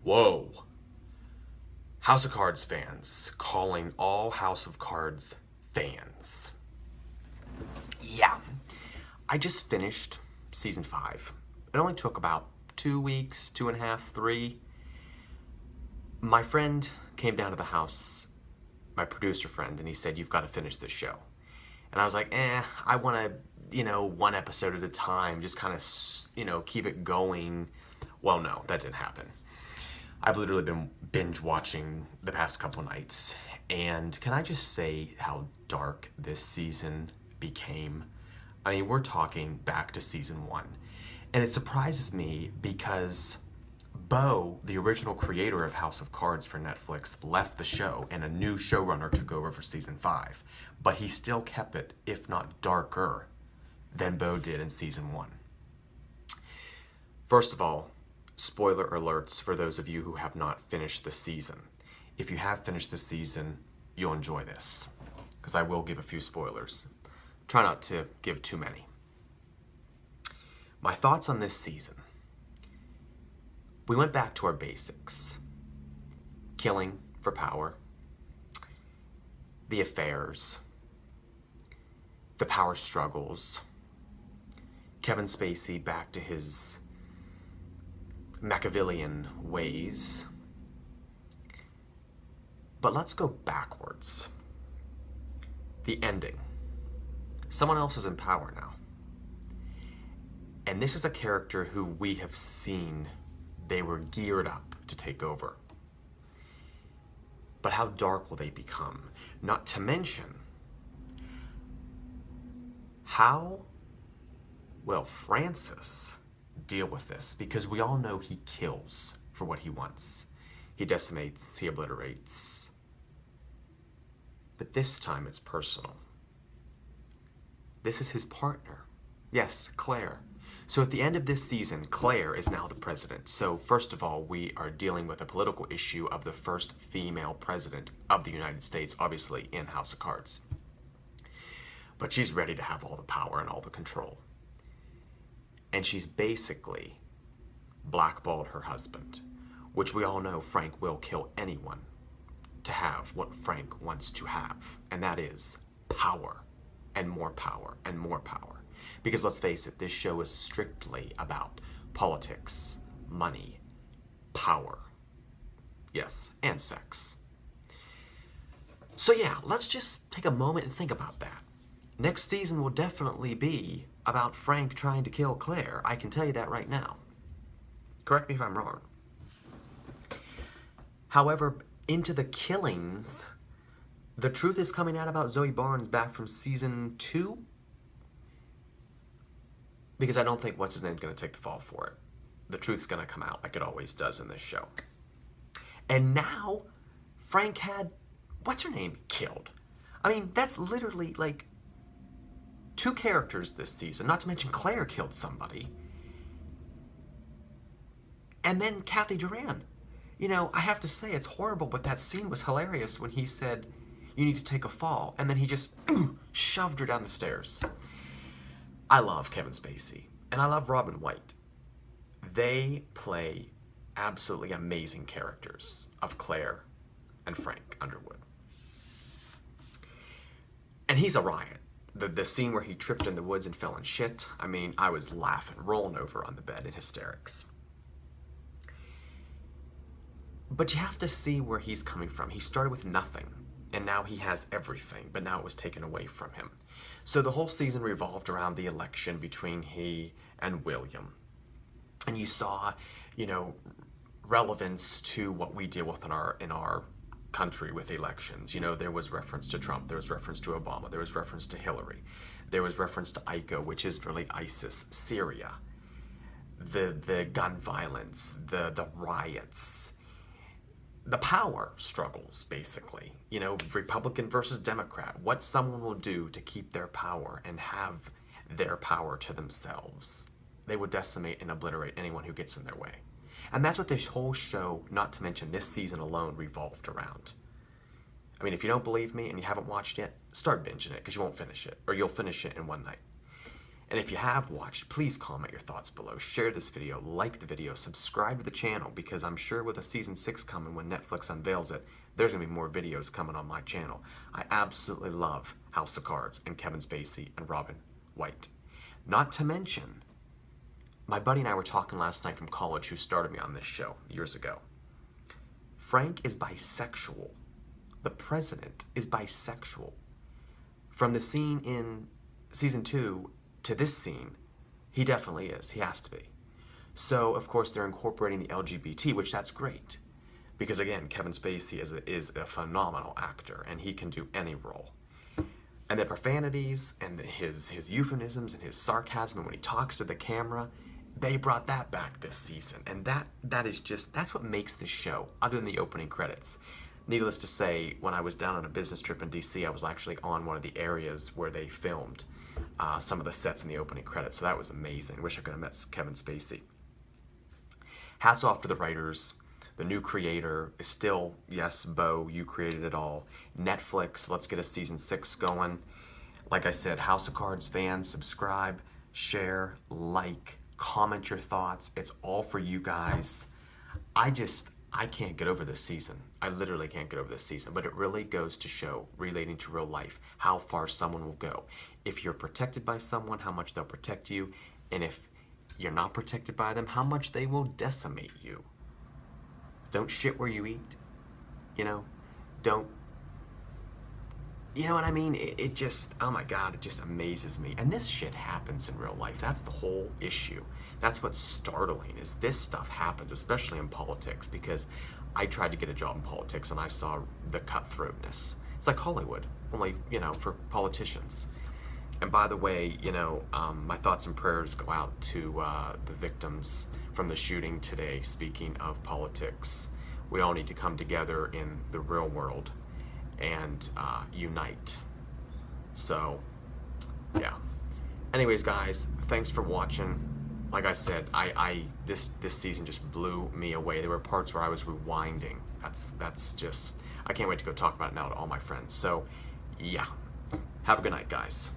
Whoa. House of Cards fans calling all House of Cards fans. Yeah, I just finished season 5. It only took about 2 weeks, 2.5, 3. My friend came down to the house, my producer friend, and he said, "You've got to finish this show." And I was like, I want to, one episode at a time, just kind of, keep it going. Well, no, that didn't happen. I've literally been binge watching the past couple nights. And can I just say how dark this season became? I mean, we're talking back to season 1. And it surprises me because Bo, the original creator of House of Cards for Netflix, left the show and a new showrunner took over for season 5. But he still kept it, if not darker, than Bo did in season 1. First of all, spoiler alerts for those of you who have not finished the season. If you have finished the season, you'll enjoy this, because I will give a few spoilers. Try not to give too many. My thoughts on this season. We went back to our basics. Killing for power. The affairs. The power struggles. Kevin Spacey back to his Machiavellian ways. But let's go backwards. The ending. Someone else is in power now. And this is a character who we have seen they were geared up to take over. But how dark will they become? Not to mention, how will Francis deal with this? Because we all know he kills for what he wants. He decimates, he obliterates. But this time it's personal. This is his partner. Yes, Claire. So at the end of this season, Claire is now the president. So first of all, we are dealing with a political issue of the first female president of the United States, obviously in House of Cards. But she's ready to have all the power and all the control. And she's basically blackballed her husband, which we all know Frank will kill anyone to have what Frank wants to have. And that is power and more power and more power. Because let's face it, this show is strictly about politics, money, power. Yes, and sex. So yeah, let's just take a moment and think about that. Next season will definitely be about Frank trying to kill Claire. I can tell you that right now. Correct me if I'm wrong. However, into the killings, the truth is coming out about Zoe Barnes back from season 2. Because I don't think what's his name's going to take the fall for it. The truth's going to come out like it always does in this show. And now, Frank had, what's her name, killed. I mean, that's literally like 2 characters this season, not to mention Claire killed somebody. And then Kathy Duran. I have to say, it's horrible, but that scene was hilarious when he said, "You need to take a fall," and then he just shoved her down the stairs. I love Kevin Spacey, and I love Robin White. They play absolutely amazing characters of Claire and Frank Underwood. And he's a riot. The scene where he tripped in the woods and fell in shit, I mean, I was laughing, rolling over on the bed in hysterics. But you have to see where he's coming from. He started with nothing, and now he has everything, but now it was taken away from him. So the whole season revolved around the election between he and William. And you saw, relevance to what we deal with in our country with elections. There was reference to Trump, there was reference to Obama, there was reference to Hillary, there was reference to ICO, which is really ISIS, Syria, the gun violence, the riots, the power struggles, basically. Republican versus Democrat, what someone will do to keep their power and have their power to themselves. They will decimate and obliterate anyone who gets in their way. And that's what this whole show, not to mention this season alone, revolved around. I mean, if you don't believe me and you haven't watched yet, start binging it, because you won't finish it, or you'll finish it in one night. And if you have watched, please comment your thoughts below. Share this video, like the video, subscribe to the channel, because I'm sure with a season 6 coming when Netflix unveils it, there's going to be more videos coming on my channel. I absolutely love House of Cards and Kevin Spacey and Robin White. Not to mention, my buddy and I were talking last night from college, who started me on this show years ago. Frank is bisexual. The president is bisexual. From the scene in season 2 to this scene, he definitely is. He has to be. So, of course, they're incorporating the LGBT, which that's great. Because, again, Kevin Spacey is a phenomenal actor, and he can do any role. And the profanities and his euphemisms and his sarcasm, and when he talks to the camera, they brought that back this season. And that is just, that's what makes this show, other than the opening credits. Needless to say, when I was down on a business trip in DC, I was actually on one of the areas where they filmed some of the sets in the opening credits, so that was amazing. Wish I could have met Kevin Spacey. Hats off to the writers. The new creator is still, yes, Bo, you created it all. Netflix, let's get a season 6 going. Like I said, House of Cards fans, subscribe, share, like, comment your thoughts. It's all for you guys. I can't get over this season. I literally can't get over this season, but it really goes to show, relating to real life, how far someone will go. If you're protected by someone, how much they'll protect you, and if you're not protected by them, how much they will decimate you. Don't shit where you eat, you know? Don't, you know what I mean? It just, oh my God, it just amazes me. And this shit happens in real life. That's the whole issue. That's what's startling, is this stuff happens, especially in politics, because I tried to get a job in politics and I saw the cutthroatness. It's like Hollywood, only, you know, for politicians. And by the way, you know, my thoughts and prayers go out to the victims from the shooting today. Speaking of politics, we all need to come together in the real world and unite. So, yeah. Anyways, guys, thanks for watching. Like I said, this season just blew me away. There were parts where I was rewinding. That's just, I can't wait to go talk about it now to all my friends. So, yeah. Have a good night, guys.